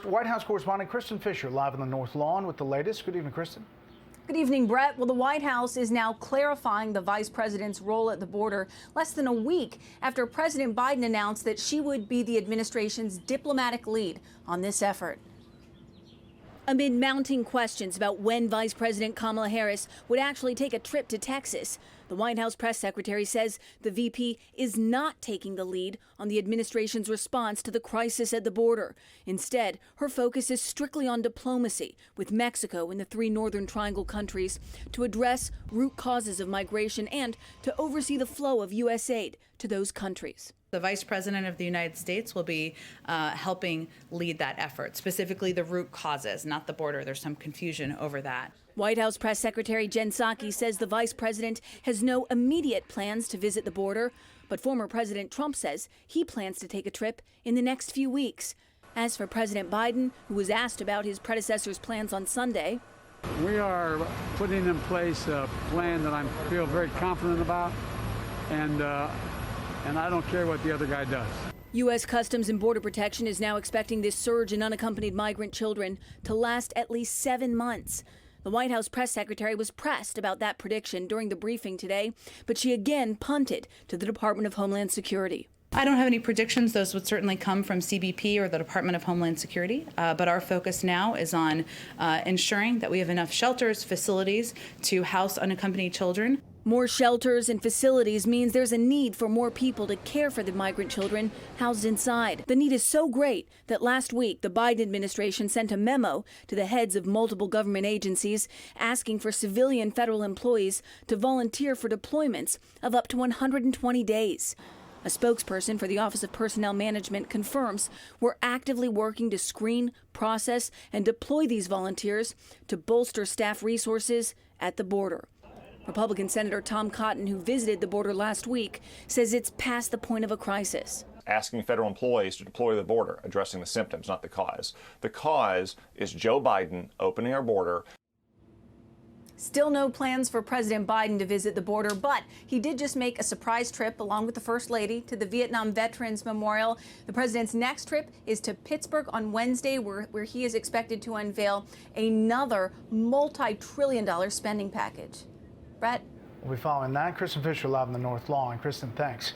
White House correspondent Kristin Fisher live on the North Lawn with the latest. Good evening, Kristin. Good evening, Brett. Well, the White House is now clarifying the vice president's role at the border less than a week after President Biden announced that she would be the administration's diplomatic lead on this effort. Amid mounting questions about when Vice President Kamala Harris would actually take a trip to Texas, the White House press secretary says the VP is not taking the lead on the administration's response to the crisis at the border. Instead, her focus is strictly on diplomacy with Mexico and the three Northern Triangle countries to address root causes of migration and to oversee the flow of U.S. aid to those countries. The Vice President of the United States will be helping lead that effort, specifically the root causes, not the border. There's some confusion over that. White House Press Secretary Jen Psaki says the Vice President has no immediate plans to visit the border, but former President Trump says he plans to take a trip in the next few weeks. As for President Biden, who was asked about his predecessor's plans on Sunday, we are putting in place a plan that I feel very confident about, and I don't care what the other guy does. U.S. Customs and Border Protection is now expecting this surge in unaccompanied migrant children to last at least 7 months. The White House press secretary was pressed about that prediction during the briefing today, but she again punted to the Department of Homeland Security. I don't have any predictions. Those would certainly come from CBP or the Department of Homeland Security. But our focus now is on ensuring that we have enough shelters, facilities to house unaccompanied children. More shelters and facilities means there's a need for more people to care for the migrant children housed inside. The need is so great that last week the Biden administration sent a memo to the heads of multiple government agencies asking for civilian federal employees to volunteer for deployments of up to 120 days. A spokesperson for the Office of Personnel Management confirms we're actively working to screen, process, and deploy these volunteers to bolster staff resources at the border. Republican Senator Tom Cotton, who visited the border last week, says it's past the point of a crisis. Asking federal employees to deploy to the border, addressing the symptoms, not the cause. The cause is Joe Biden opening our border. Still no plans for President Biden to visit the border, but he did just make a surprise trip along with the First Lady to the Vietnam Veterans Memorial. The president's next trip is to Pittsburgh on Wednesday, where he is expected to unveil another multi-trillion-dollar spending package. Brett? We'll be following that. Kristin Fisher live on the North Lawn. Kristin, thanks.